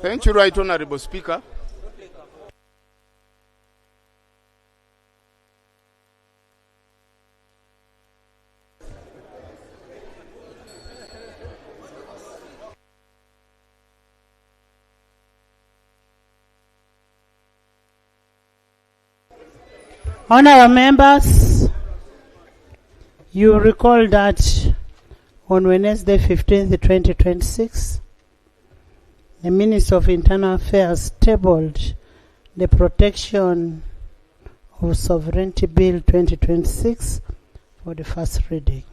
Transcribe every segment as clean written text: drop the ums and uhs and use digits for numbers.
Thank you, Right Honorable Speaker. Honourable members, you recall that on Wednesday 15th, 2026, the Minister of Internal Affairs tabled the Protection of Sovereignty Bill 2026 for the first reading.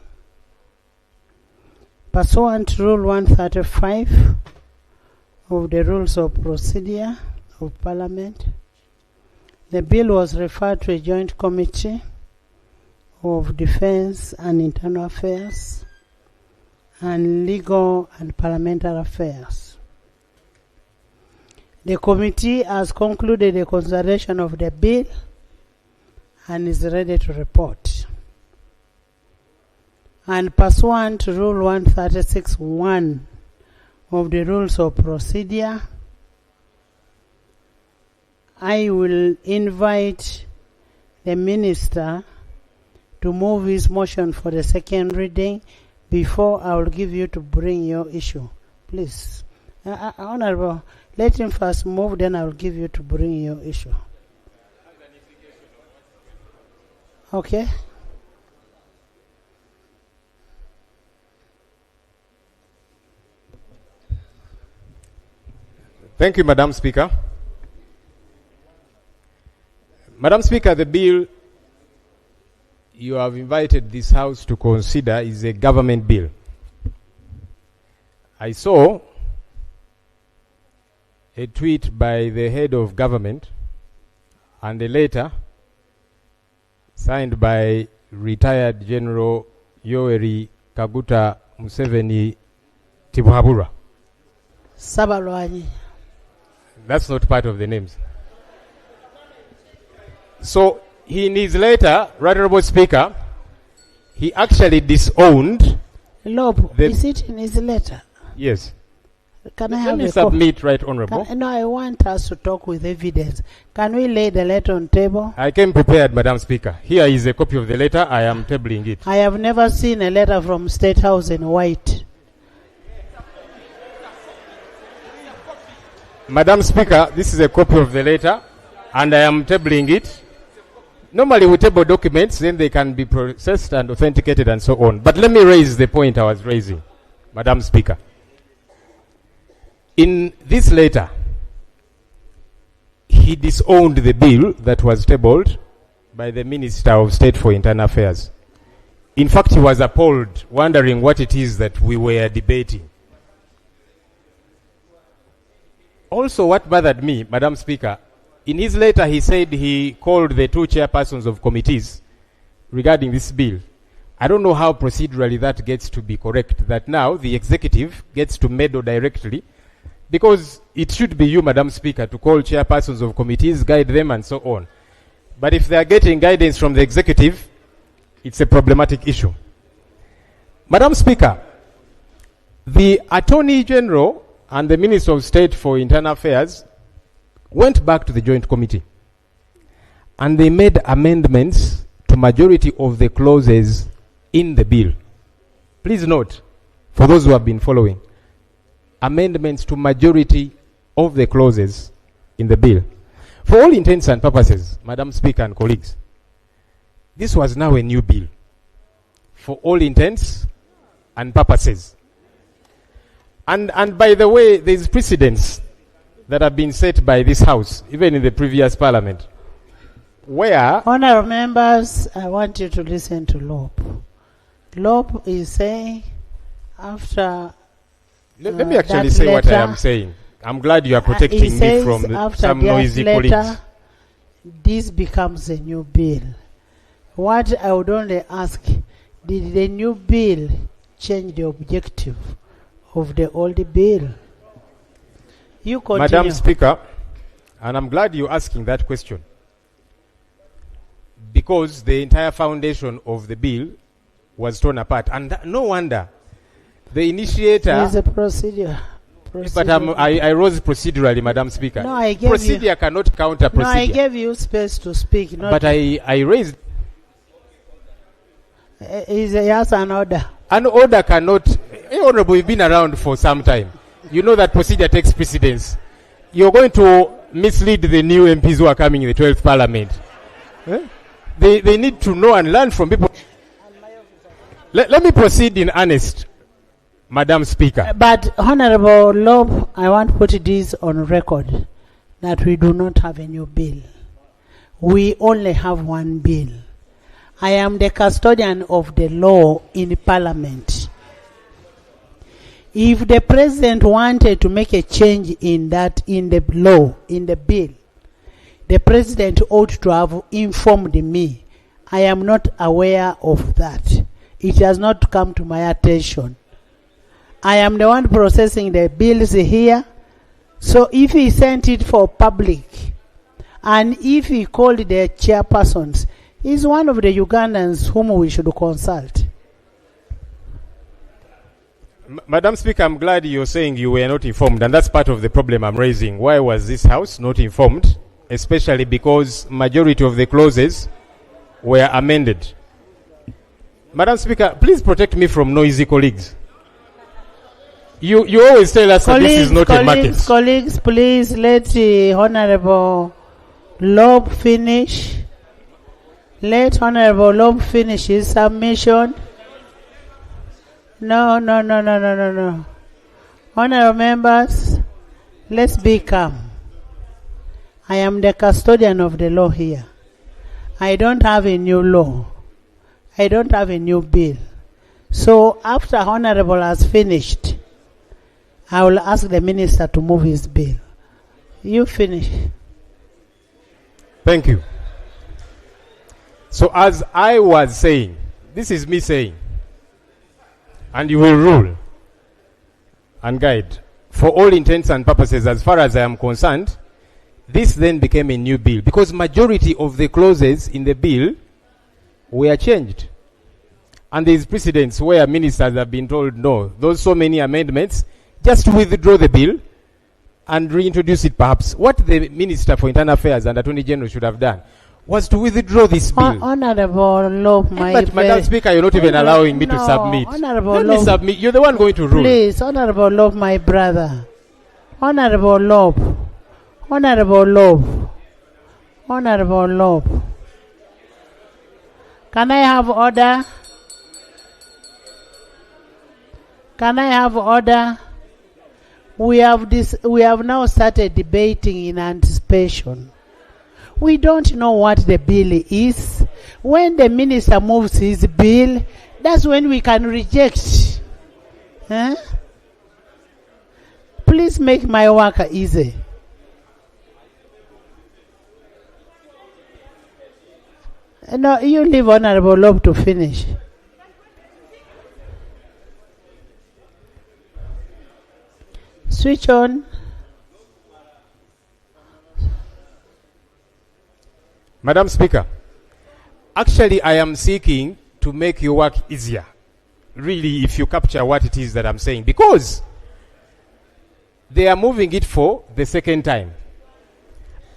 Pursuant to Rule 135 of the Rules of Procedure of Parliament, the bill was referred to a joint committee of Defence and Internal Affairs and Legal and Parliamentary Affairs. The committee has concluded the consideration of the bill and is ready to report. And pursuant to Rule 136(1) of the Rules of Procedure, I will invite the Minister to move his motion for the second reading before I will give you to bring your issue. Please. Honorable, let him first move, then I will give you to bring your issue. Okay? Thank you, Madam Speaker. Madam Speaker, the bill you have invited this House to consider is a government bill. I saw a tweet by the head of government and a letter signed by retired General Yoweri Kaguta Museveni Tibuhaburwa. Sabalwanyi. That's not part of the names. So, in his letter, Right Honorable Speaker, he actually disowned. Lob, is it in his letter? Yes. Can I have Let me a submit, Right Honorable. No, I want us to talk with evidence. Can we lay the letter on table? I came prepared, Madam Speaker. Here is a copy of the letter. I am tabling it. I have never seen a letter from State House in white. Madam Speaker, this is a copy of the letter, and I am tabling it. Normally we table documents, then they can be processed and authenticated and so on. But let me raise the point I was raising, Madam Speaker. In this letter, he disowned the bill that was tabled by the Minister of State for Internal Affairs. In fact, he was appalled, wondering what it is that we were debating. Also, what bothered me, Madam Speaker, in his letter, he said he called the two chairpersons of committees regarding this bill. I don't know how procedurally that gets to be correct, that now the executive gets to meddle directly, because it should be you, Madam Speaker, to call chairpersons of committees, guide them, and so on. But if they are getting guidance from the executive, it's a problematic issue. Madam Speaker, the Attorney General and the Minister of State for Internal Affairs went back to the joint committee and they made amendments to majority of the clauses in the bill. Please note, for those who have been following, amendments to majority of the clauses in the bill. For all intents and purposes, Madam Speaker and colleagues, this was now a new bill. For all intents and purposes. And by the way, there is precedence that have been set by this House, even in the previous Parliament, where... Honourable members, I want you to listen to Lob. Lob is saying, after... Let me actually say what I am saying. I'm glad you are protecting me from some noisy colleagues. This becomes a new bill. What I would only ask, did the new bill change the objective of the old bill? You continue. Madam Speaker, and I'm glad you're asking that question, because the entire foundation of the bill was torn apart, and no wonder the initiator... There's a procedure. But I rose procedurally, Madam Speaker. No, I gave procedure cannot counter procedure. No, I gave you space to speak. Not But I raised. Is yes an order. An order cannot. Honorable, you've been around for some time. You know that procedure takes precedence. You're going to mislead the new MPs who are coming in the 12th Parliament. They need to know and learn from people. Let me proceed in earnest, Madam Speaker. But Honorable Lob, I want to put this on record that we do not have a new bill. We only have one bill. I am the custodian of the law in Parliament. If the President wanted to make a change in that, in the law, in the bill, the President ought to have informed me. I am not aware of that. It has not come to my attention. I am the one processing the bills here. So if he sent it for public, and if he called the chairpersons, he's one of the Ugandans whom we should consult. Madam Speaker, I'm glad you're saying you were not informed, and that's part of the problem I'm raising. Why was this House not informed? Especially because majority of the clauses were amended. Madam Speaker, please protect me from noisy colleagues. You always tell us that this is not a market. Colleagues, please let the Honorable Lob finish. Let Honorable Lob finish his submission. No. Honorable members, let's be calm. I am the custodian of the law here. I don't have a new law. I don't have a new bill. So after Honorable has finished, I will ask the minister to move his bill. You finish. Thank you. So as I was saying, this is me saying, and you will rule and guide. For all intents and purposes, as far as I am concerned, this then became a new bill because majority of the clauses in the bill were changed. And there is precedents where ministers have been told, no, those so many amendments, just withdraw the bill and reintroduce it perhaps. What the Minister for Internal Affairs and Attorney General should have done was to withdraw this bill. Honorable Lob, but Madam Speaker, you're not even allowing me to submit. Honorable Let me submit. You're the one going to rule. Please, Honorable Lob, my brother. Honorable Lob. Honorable Lob. Honorable Lob. Can I have order? Can I have order? We have now started debating in anticipation. We don't know what the bill is. When the minister moves his bill, that's when we can reject. Huh? Please make my work easy. No, you leave Honorable Lob to finish. Switch on. Madam Speaker, actually I am seeking to make your work easier. Really, if you capture what it is that I'm saying. Because they are moving it for the second time.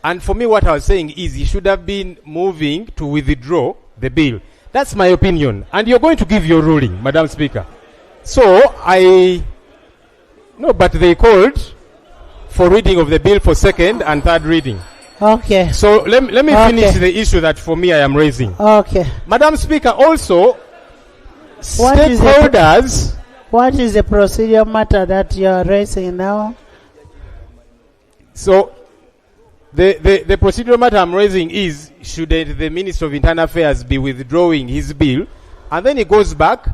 And for me, what I was saying is you should have been moving to withdraw the bill. That's my opinion. And you're going to give your ruling, Madam Speaker. So, no, but they called for reading of the bill for second and third reading. Okay. So, let me finish the issue that for me I am raising. Okay. Madam Speaker, also, What is the procedural matter that you are raising now? So, the procedural matter I'm raising is, should the Minister of Internal Affairs be withdrawing his bill, and then he goes back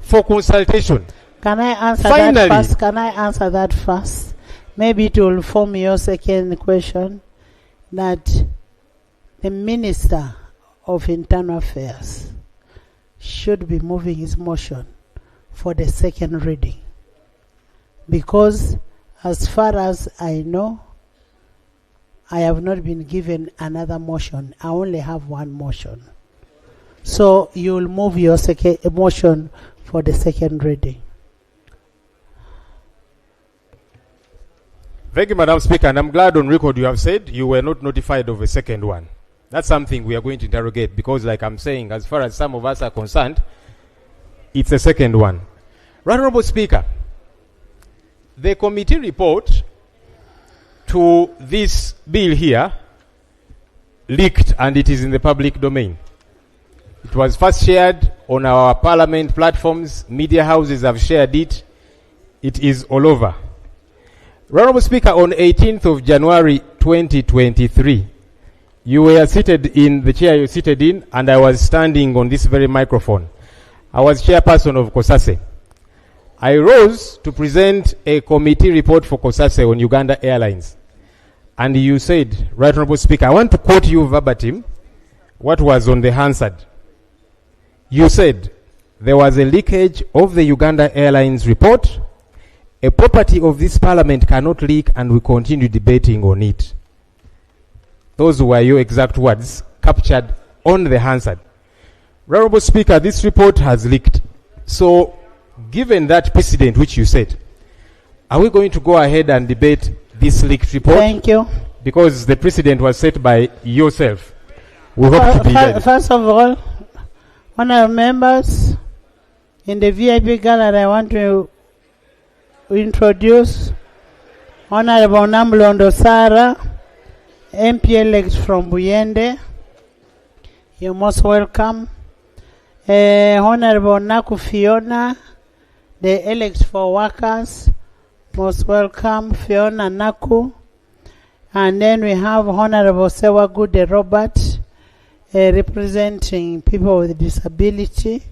for consultation. Can I answer that first? Can I answer that first? Maybe it will form your second question, that the Minister of Internal Affairs should be moving his motion for the second reading. Because as far as I know, I have not been given another motion. I only have one motion. So you will move your second motion for the second reading. Thank you, Madam Speaker, and I'm glad on record you have said you were not notified of a second one. That's something we are going to interrogate because, like I'm saying, as far as some of us are concerned, it's a second one. Right Honorable Speaker, the committee report to this bill here leaked and it is in the public domain. It was first shared on our Parliament platforms. Media houses have shared it. It is all over. Honorable Speaker, on 18th of January 2023, you were seated in the chair you're seated in, and I was standing on this very microphone. I was chairperson of COSASE. I rose to present a committee report for COSASE on Uganda Airlines. And you said, Right Honorable Speaker, I want to quote you verbatim what was on the Hansard. You said, there was a leakage of the Uganda Airlines report. A property of this parliament cannot leak, and we continue debating on it. Those were your exact words captured on the Hansard. Honorable Speaker, this report has leaked. So, given that precedent which you set, are we going to go ahead and debate this leaked report? Thank you. Because the precedent was set by yourself. We hope to be ready. First of all, honorable members, in the VIP gallery, I want to introduce Honorable Namlondo Sara, MP-elect from Buyende. You're most welcome. Honorable Naku Fiona, the elect for workers. Most welcome, Fiona Naku. And then we have Honorable Sewagude Robert, representing people with disability,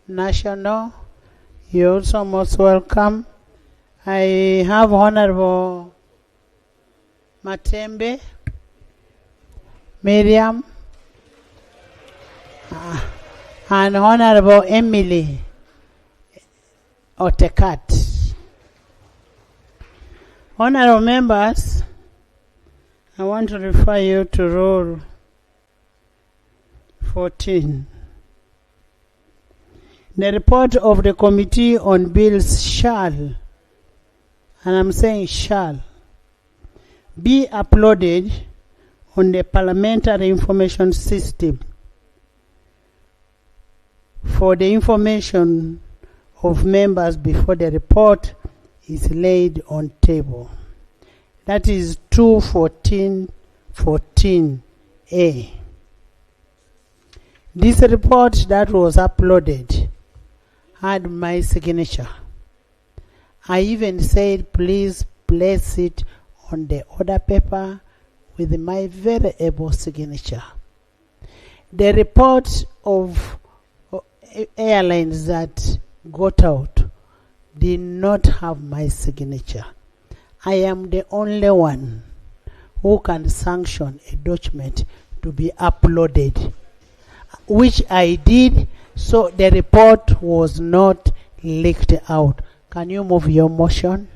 national. You're also most welcome. I have Honorable Matembe, Miriam, and Honorable Emily Otekat. Honorable members, I want to refer you to Rule 14. The report of the Committee on Bills shall, and I'm saying shall, be uploaded on the Parliamentary Information System for the information of members before the report is laid on table. That is 214.14a. This report that was uploaded had my signature. I even said, please place it on the order paper with my very able signature. The report of airlines that got out did not have my signature. I am the only one who can sanction a document to be uploaded, which I did, so the report was not leaked out. Can you move your motion?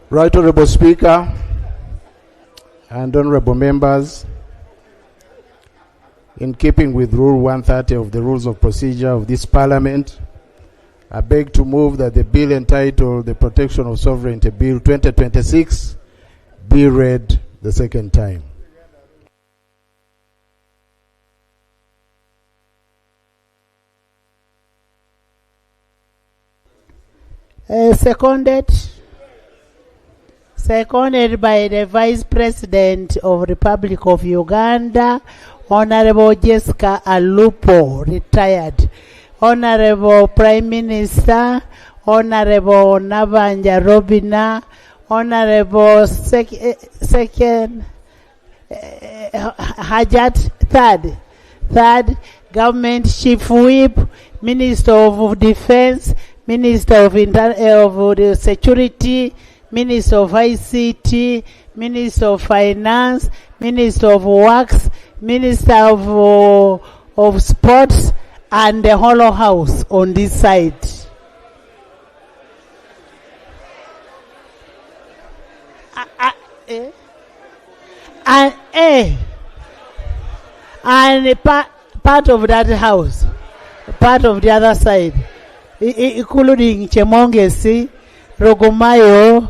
Right Honorable Speaker and honorable members, in keeping with Rule 130 of the Rules of Procedure of this Parliament, I beg to move that the bill entitled the Protection of Sovereignty Bill 2026 be read the second time. Seconded by the Vice President of Republic of Uganda, Honorable Jessica Alupo, retired. Honorable Prime Minister, Honorable Nabanja Robina, Honorable Second Hajat, third Government Chief Whip, Minister of Defense, Minister of the Security, Minister of ICT, Minister of Finance, Minister of Works, Minister of Sports, and the Hollow House on this side. And part of that house, part of the other side, including Chemongesi, Rogomayo.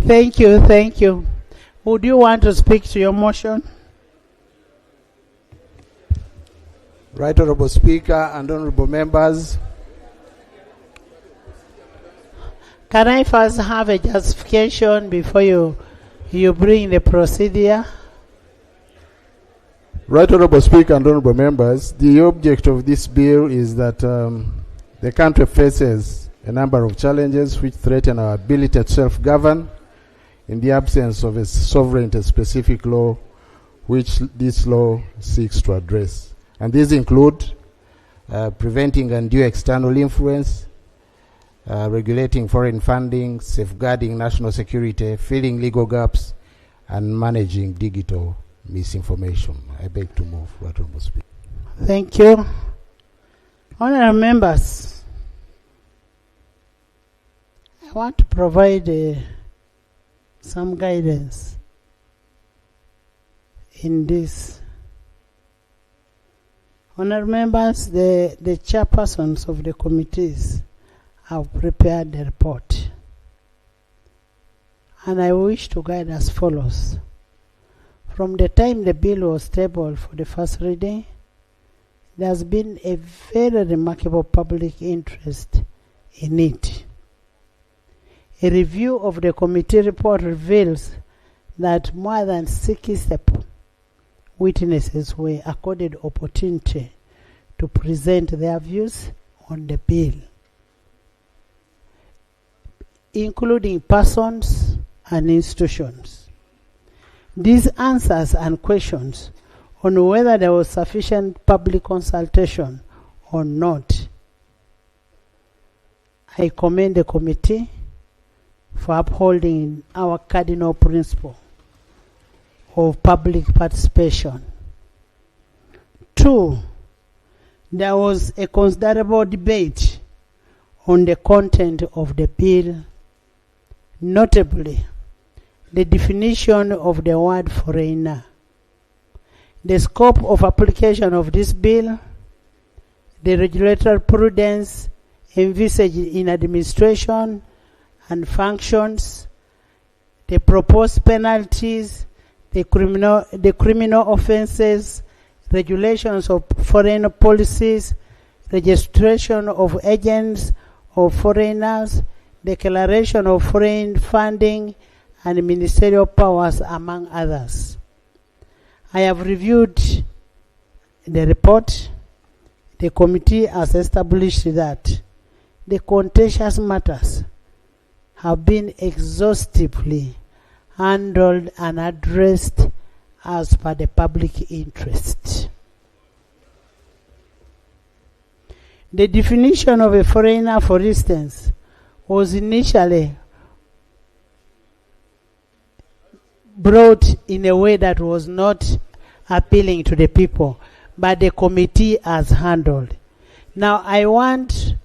Thank you. Would you want to speak to your motion? Right Honorable Speaker and honorable members, Can I first have a justification before you bring the procedure? Right Honorable Speaker and honorable members, the object of this bill is that the country faces a number of challenges which threaten our ability to self-govern in the absence of a sovereignty-specific law which this law seeks to address. And these include preventing undue external influence, regulating foreign funding, safeguarding national security, filling legal gaps, and managing digital misinformation. I beg to move, Right Honorable Speaker. Thank you. Honourable members, I want to provide some guidance in this. Honourable members, the chairpersons of the committees have prepared the report, and I wish to guide as follows. From the time the bill was tabled for the first reading, there has been a very remarkable public interest in it. A review of the committee report reveals that more than 60 witnesses were accorded opportunity to present their views on the bill, including persons and institutions. These answers and questions on whether there was sufficient public consultation or not, I commend the committee for upholding our cardinal principle of public participation. 2, there was a considerable debate on the content of the bill, notably the definition of the word foreigner, the scope of application of this bill, the regulatory prudence envisaged in administration and functions, the proposed penalties, the criminal offenses, regulations of foreign policies, registration of agents of foreigners, declaration of foreign funding, and ministerial powers, among others. I have reviewed the report. The committee has established that the contentious matters have been exhaustively handled and addressed as per the public interest. The definition of a foreigner, for instance, was initially brought in a way that was not appealing to the people, but the committee has handled. Now I want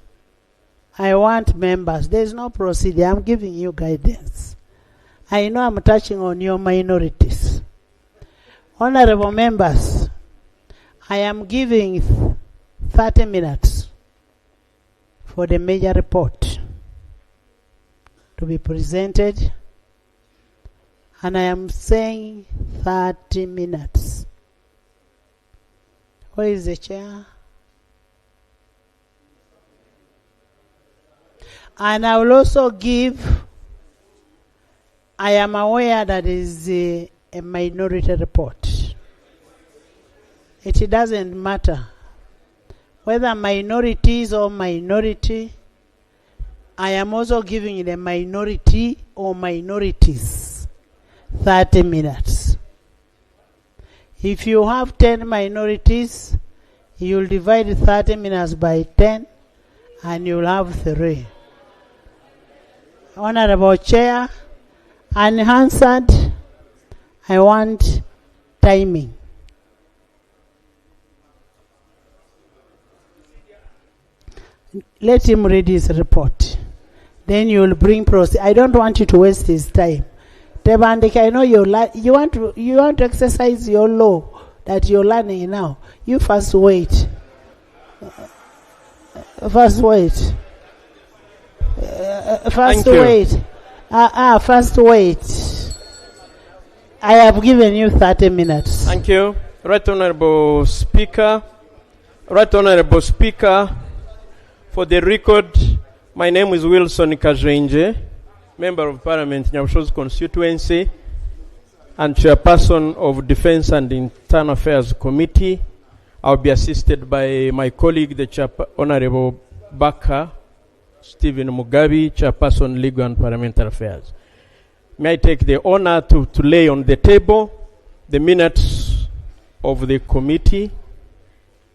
members, there is no procedure, I'm giving you guidance. I know I'm touching on your minorities. Honorable members, I am giving 30 minutes for the major report to be presented, and I am saying 30 minutes. Where is the chair? And I will also give, I am aware that is a minority report. It doesn't matter whether minorities or minority. I am also giving the minority or minorities 30 minutes. If you have 10 minorities, you'll divide 30 minutes by 10 and you'll have 3. Honorable Chair, unanswered, I want timing. Let him read his report. Then you will bring process. I don't want you to waste his time. Tebandike, I know you want to exercise your law that you're learning now. You first wait. First wait. First wait. First wait. I have given you 30 minutes. Thank you. Right Honorable Speaker. Right Honorable Speaker, for the record, my name is Wilson Kajenje, Member of Parliament, Nyabusho's constituency, and Chairperson of Defense and Internal Affairs Committee. I'll be assisted by my colleague, the Honorable Baka Stephen Mugabe, Chairperson, Legal and Parliamentary Affairs. May I take the honor to lay on the table the minutes of the committee,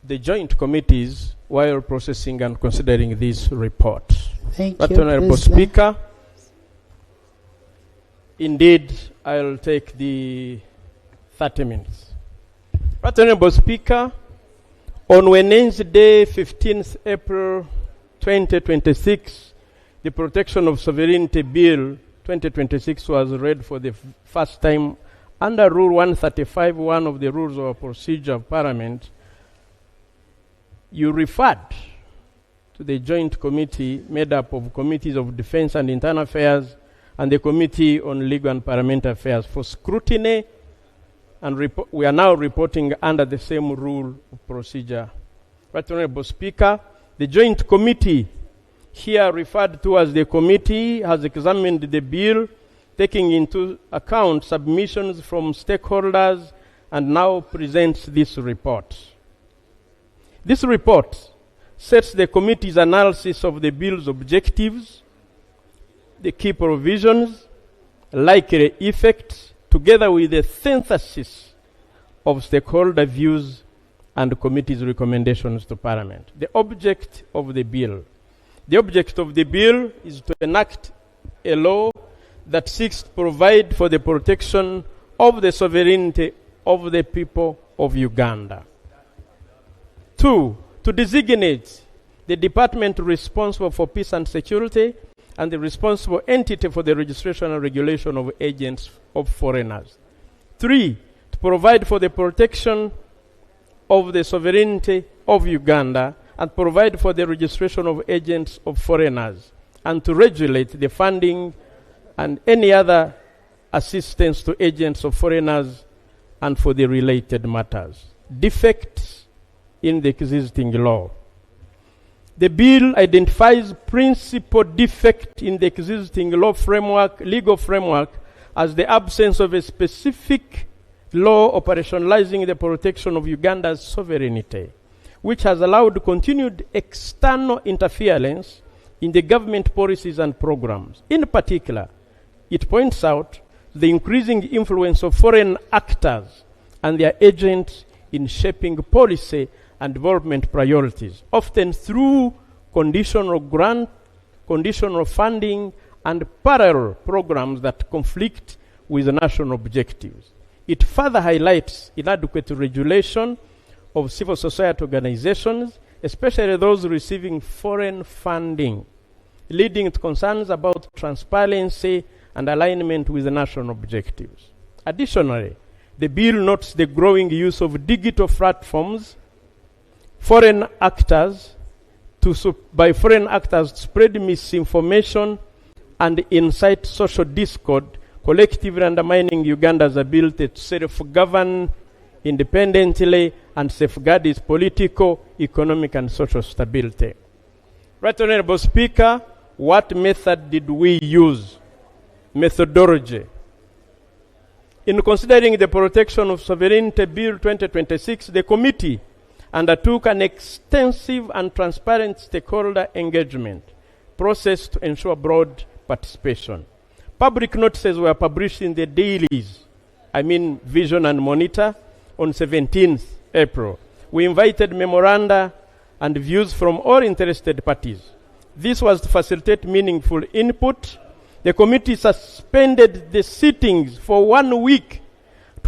the joint committees, while processing and considering this report. Thank Right you, Honorable Speaker, indeed, I'll take the 30 minutes. Right Honorable Speaker, on Wednesday, 15th April 2026, the Protection of Sovereignty Bill 2026 was read for the first time under Rule 135(1) of the Rules of Procedure of Parliament. You referred to the joint committee made up of Committees of Defense and Internal Affairs and the Committee on Legal and Parliamentary Affairs for scrutiny, and we are now reporting under the same rule of procedure. Right Honorable Speaker, the joint committee here referred to as the committee has examined the bill, taking into account submissions from stakeholders, and now presents this report. This report sets the committee's analysis of the bill's objectives, the key provisions, likely effects, together with the synthesis of stakeholder views and committee's recommendations to Parliament. The object of the bill. The object of the bill is to enact a law that seeks to provide for the protection of the sovereignty of the people of Uganda. 2, to designate the department responsible for peace and security and the responsible entity for the registration and regulation of agents of foreigners. 3, to provide for the protection of the sovereignty of Uganda and provide for the registration of agents of foreigners, and to regulate the funding and any other assistance to agents of foreigners and for the related matters. Defects in the existing law. The bill identifies principal defect in the existing legal framework as the absence of a specific law operationalizing the protection of Uganda's sovereignty, which has allowed continued external interference in the government policies and programs. In particular, it points out the increasing influence of foreign actors and their agents in shaping policy and development priorities, often through conditional grant, conditional funding, and parallel programs that conflict with national objectives. It further highlights inadequate regulation of civil society organizations, especially those receiving foreign funding, leading to concerns about transparency and alignment with the national objectives. Additionally, the bill notes the growing use of digital platforms by foreign actors to spread misinformation and incite social discord, collectively undermining Uganda's ability to self-govern independently and safeguard its political, economic, and social stability. Right Honorable Speaker, what method did we use? Methodology. In considering the Protection of Sovereignty Bill 2026, the committee undertook an extensive and transparent stakeholder engagement process to ensure broad participation. Public notices were published in the dailies, Vision and Monitor, on 17th April. We invited memoranda and views from all interested parties. This was to facilitate meaningful input. The committee suspended the sittings for 1 week